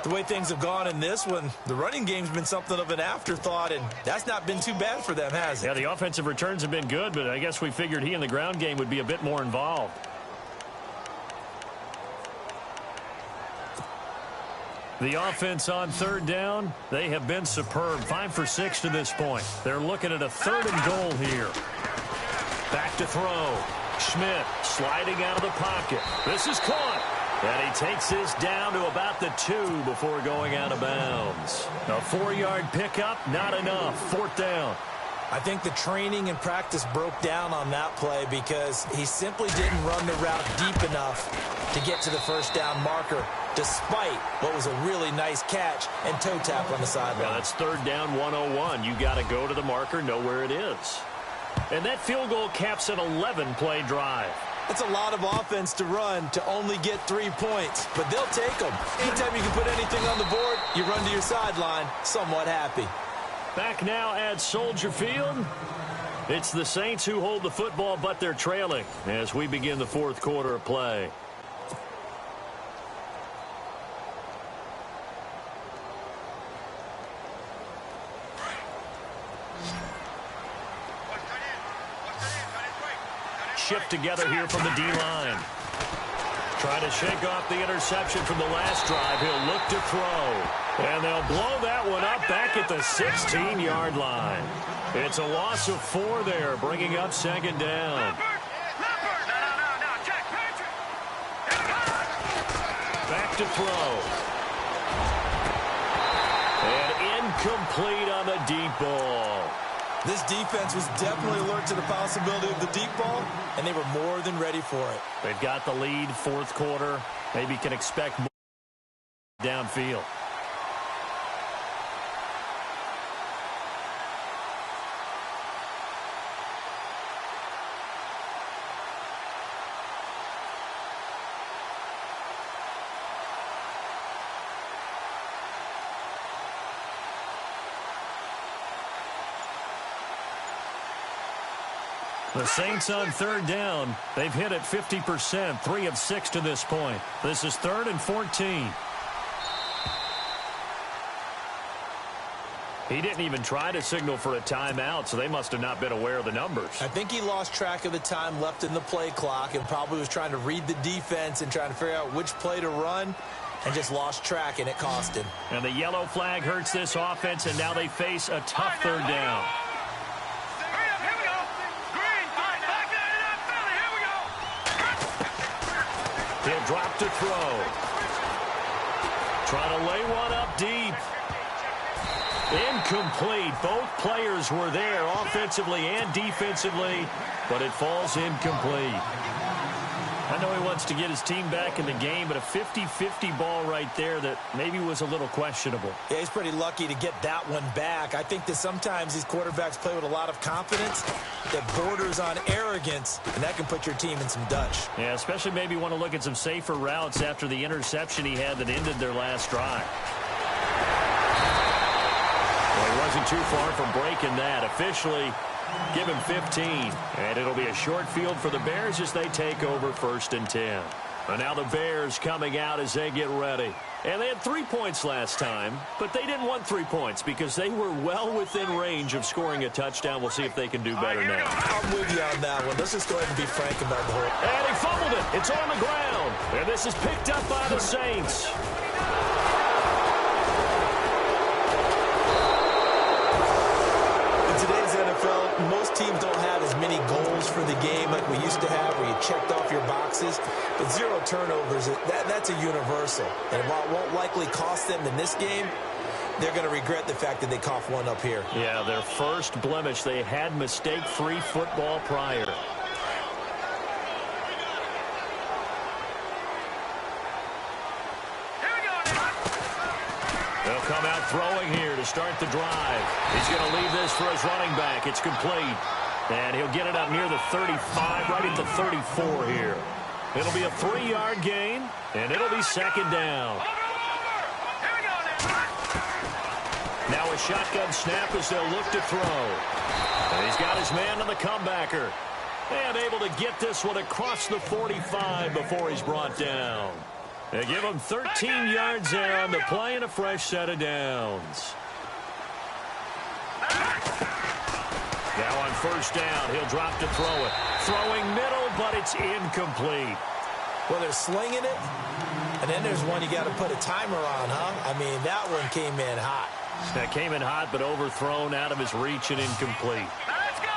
The way things have gone in this one, the running game's been something of an afterthought, and that's not been too bad for them, has it? Yeah, the offensive returns have been good, but I guess we figured he in the ground game would be a bit more involved. The offense on third down, they have been superb. 5 for 6 to this point. They're looking at a 3rd and goal here. Back to throw. Schmidt sliding out of the pocket. This is caught. And he takes this down to about the 2 before going out of bounds. A 4-yard pickup, not enough. 4th down. I think the training and practice broke down on that play because he simply didn't run the route deep enough to get to the 1st down marker, despite what was a really nice catch and toe tap on the sideline. Yeah, that's 3rd down 101. You got to go to the marker, know where it is. And that field goal caps an 11-play drive. It's a lot of offense to run to only get 3 points, but they'll take them. Anytime you can put anything on the board, you run to your sideline somewhat happy. Back now at Soldier Field. It's the Saints who hold the football, but they're trailing as we begin the 4th quarter of play. Shift together here from the D-line. Try to shake off the interception from the last drive. He'll look to throw. And they'll blow that one up back at the 16-yard line. It's a loss of 4 there, bringing up 2nd down. Back to throw. And incomplete on the deep ball. This defense was definitely alert to the possibility of the deep ball, and they were more than ready for it. They've got the lead, 4th quarter. Maybe can expect more downfield. The Saints on 3rd down. They've hit it 50%, 3 of 6 to this point. This is 3rd and 14. He didn't even try to signal for a timeout, so they must have not been aware of the numbers. I think he lost track of the time left in the play clock and probably was trying to read the defense and trying to figure out which play to run and just lost track, and it cost him. And the yellow flag hurts this offense, and now they face a tough 3rd down. He'll drop to throw. Trying to lay one up deep. Incomplete. Both players were there offensively and defensively, but it falls incomplete. I know he wants to get his team back in the game, but a 50-50 ball right there that maybe was a little questionable. Yeah, he's pretty lucky to get that one back. I think that sometimes these quarterbacks play with a lot of confidence that borders on arrogance, and that can put your team in some Dutch. Yeah, especially maybe want to look at some safer routes after the interception he had that ended their last drive. Well, he wasn't too far from breaking that. Officially, give him 15. And it'll be a short field for the Bears as they take over 1st and 10. And now the Bears coming out as they get ready. And they had 3 points last time, but they didn't want 3 points because they were well within range of scoring a touchdown. We'll see if they can do better now. I'm with you on that one. Let's just go ahead and be frank about the whole. And he fumbled it. It's on the ground. And this is picked up by the Saints. NFL, most teams don't have as many goals for the game like we used to have where you checked off your boxes. But 0 turnovers, that's a universal. And while it won't likely cost them in this game, they're going to regret the fact that they coughed one up here. Yeah, their first blemish. They had mistake-free football prior. They'll come out throwing here to start the drive. He's going to leave this for his running back. It's complete. And he'll get it up near the 35, right at the 34 here. It'll be a 3-yard gain, and it'll be 2nd down. Now a shotgun snap as they'll look to throw. And he's got his man on the comebacker. And able to get this one across the 45 before he's brought down. They give him 13 yards there on the play and a fresh set of downs. Now on 1st down, he'll drop to throw it. Throwing middle, but it's incomplete. Well, they're slinging it, and then there's one you got to put a timer on, huh? I mean, that one came in hot. That came in hot, but overthrown out of his reach and incomplete. Let's go.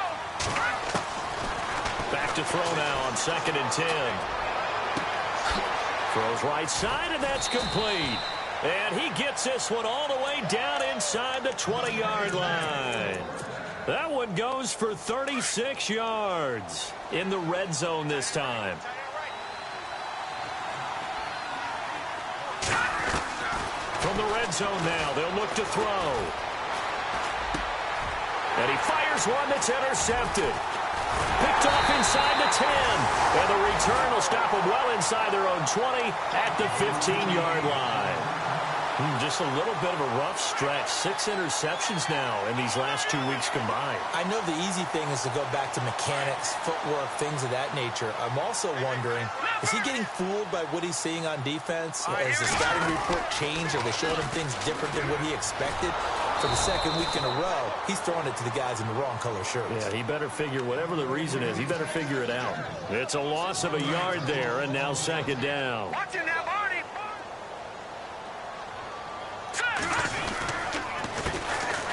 Back to throw now on 2nd and 10. Throws right side, and that's complete. And he gets this one all the way down inside the 20-yard line. That one goes for 36 yards in the red zone this time. From the red zone now, they'll look to throw. And he fires one that's intercepted. Picked off inside the 10. And the return will stop them well inside their own 20 at the 15-yard line. Just a little bit of a rough stretch. 6 interceptions now in these last 2 weeks combined. I know the easy thing is to go back to mechanics, footwork, things of that nature. I'm also wondering, is he getting fooled by what he's seeing on defense? Has the scouting report changed? Are they showing him things different than what he expected? For the 2nd week in a row, he's throwing it to the guys in the wrong color shirts. Yeah, he better figure, whatever the reason is, he better figure it out. It's a loss of a yard there, and now 2nd down. Watch it now, Barney.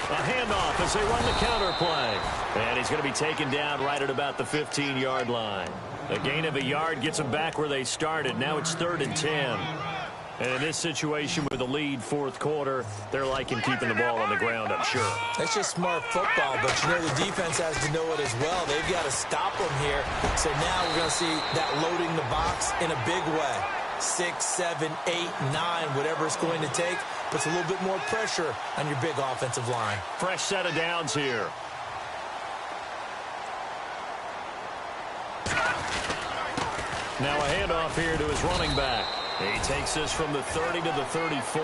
A handoff as they run the counter play. And he's going to be taken down right at about the 15-yard line. A gain of a yard gets them back where they started. Now it's 3rd and 10. And in this situation with the lead 4th quarter, they're liking keeping the ball on the ground, I'm sure. That's just smart football, but you know the defense has to know it as well. They've got to stop them here. So now we're going to see that loading the box in a big way. 6, 7, 8, 9, whatever it's going to take, puts a little bit more pressure on your big offensive line. Fresh set of downs here. Now a handoff here to his running back. He takes this from the 30 to the 34.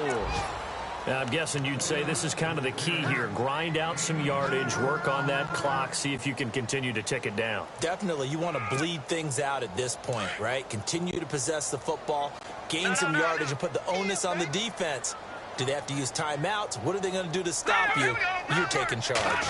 Now, I'm guessing you'd say this is kind of the key here. Grind out some yardage, work on that clock, see if you can continue to tick it down. Definitely. You want to bleed things out at this point, right? Continue to possess the football, gain some yardage, and put the onus on the defense. Do they have to use timeouts? What are they going to do to stop you? You're taking charge.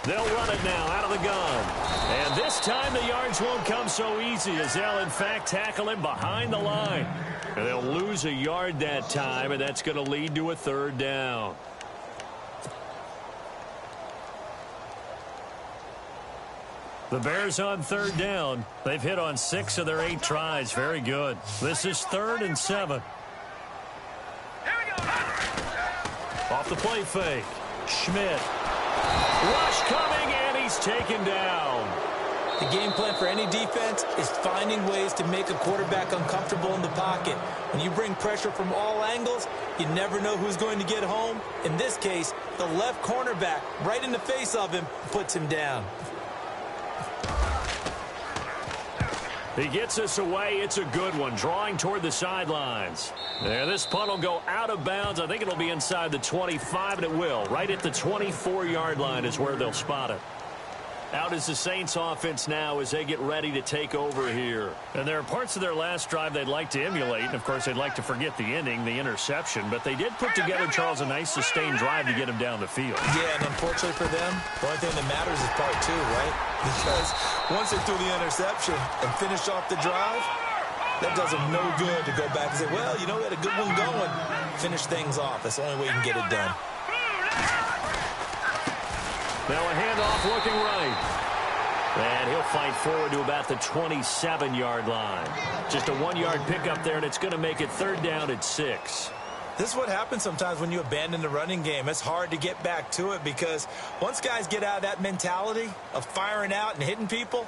They'll run it now out of the gun. And this time the yards won't come so easy as they'll, in fact, tackle him behind the line. And they'll lose a yard that time, and that's going to lead to a 3rd down. The Bears on 3rd down. They've hit on 6 of their 8 tries. Very good. This is 3rd and 7. Off the play fake. Schmidt. Rush coming, and he's taken down. The game plan for any defense is finding ways to make a quarterback uncomfortable in the pocket. When you bring pressure from all angles, you never know who's going to get home. In this case, the left cornerback, right in the face of him, puts him down. He gets us away. It's a good one, drawing toward the sidelines. There, this punt will go out of bounds. I think it'll be inside the 25, and it will. Right at the 24-yard line is where they'll spot it. Out is the Saints offense now as they get ready to take over here. And there are parts of their last drive they'd like to emulate. And, of course, they'd like to forget the ending, the interception. But they did put together, Charles, a nice sustained drive to get him down the field. Yeah, and unfortunately for them, the only thing that matters is part two, right? Because once they threw the interception and finished off the drive, that does them no good to go back and say, well, you know, we had a good one going. Finish things off. That's the only way you can get it done. Now a handoff looking right. And he'll fight forward to about the 27-yard line. Just a 1-yard pickup there, and it's going to make it 3rd down at 6. This is what happens sometimes when you abandon the running game. It's hard to get back to it because once guys get out of that mentality of firing out and hitting people,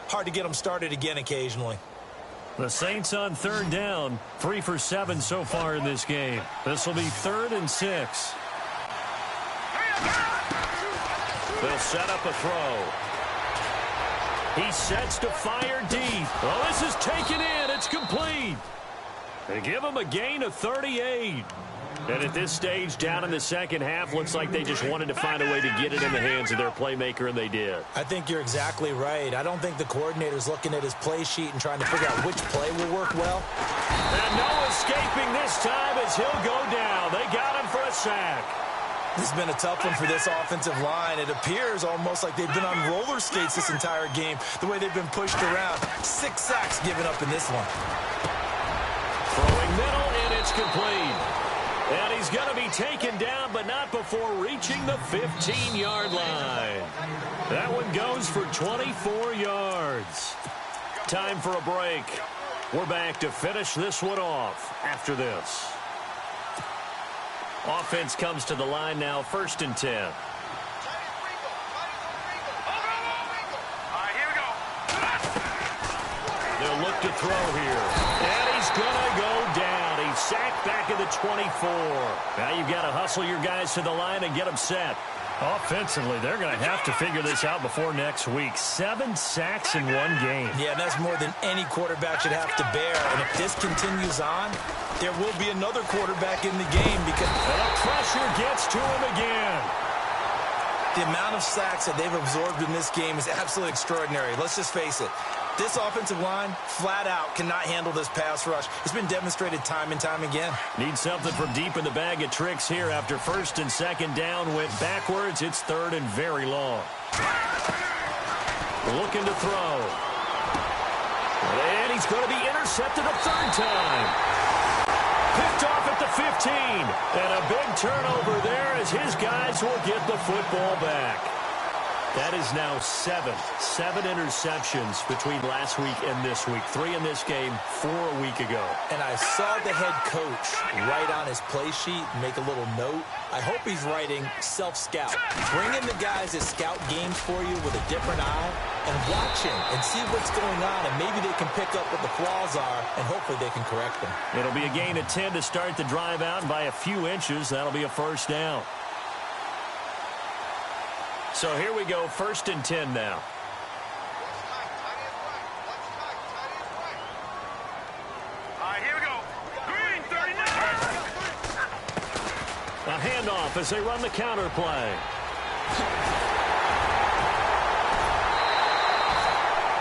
hard to get them started again occasionally. The Saints on 3rd down, 3 for 7 so far in this game. This will be 3rd and 6. They'll set up a throw. He sets to fire deep. Oh, this is taken in. It's complete. They give him a gain of 38. And at this stage, down in the second half, looks like they just wanted to find a way to get it in the hands of their playmaker, and they did. I think you're exactly right. I don't think the coordinator's looking at his play sheet and trying to figure out which play will work well. And no escaping this time as he'll go down. They got him for a sack. This has been a tough one for this offensive line. It appears almost like they've been on roller skates this entire game, the way they've been pushed around. 6 sacks given up in this one. Throwing middle, and it's complete. And he's going to be taken down, but not before reaching the 15-yard line. That one goes for 24 yards. Time for a break. We're back to finish this one off after this. Offense comes to the line now, 1st and 10. All right, here we go. They'll look to throw here. And he's going to go down. He's sacked back at the 24. Now you've got to hustle your guys to the line and get them set. Offensively, they're going to have to figure this out before next week. 7 sacks in one game. Yeah, and that's more than any quarterback should have to bear. And if this continues on, there will be another quarterback in the game because and the pressure gets to him again. The amount of sacks that they've absorbed in this game is absolutely extraordinary. Let's just face it. This offensive line, flat out, cannot handle this pass rush. It's been demonstrated time and time again. Need something from deep in the bag of tricks here after 1st and 2nd down. Went backwards. It's 3rd and very long. Looking to throw. And he's going to be intercepted a 3rd time. Picked off at the 15. And a big turnover there as his guys will get the football back. That is now 7 interceptions between last week and this week. 3 in this game, 4 a week ago. And I saw the head coach write on his play sheet, make a little note. I hope he's writing self-scout. Bring in the guys that scout games for you with a different eye and watch him and see what's going on, and maybe they can pick up what the flaws are, and hopefully they can correct them. It'll be a gain of 10 to start the drive out, and by a few inches, that'll be a 1st down. So here we go, 1st and 10 now. All right, here we go. Green, 39. A handoff as they run the counter play.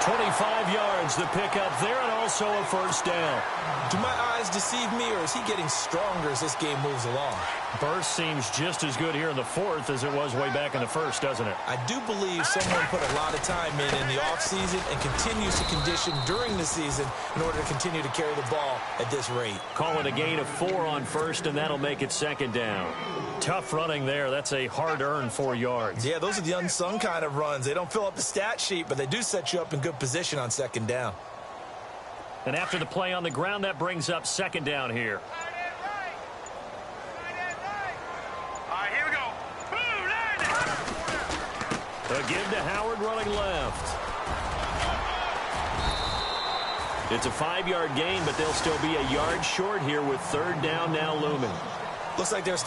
25 yards the pickup there, and also a 1st down. Do my eyes deceive me, or is he getting stronger as this game moves along? Burst seems just as good here in the 4th as it was way back in the 1st, doesn't it? I do believe someone put a lot of time in the offseason and continues to condition during the season in order to continue to carry the ball at this rate. Call it a gain of 4 on 1st, and that'll make it 2nd down. Tough running there. That's a hard-earned 4 yards. Yeah, those are the unsung kind of runs. They don't fill up the stat sheet, but they do set you up in good position on 2nd down. And after the play on the ground, that brings up 2nd down here. All right, here we go. Boom, landed. A give to Howard running left. It's a 5-yard gain, but they'll still be a yard short here with third down now looming. Looks like they're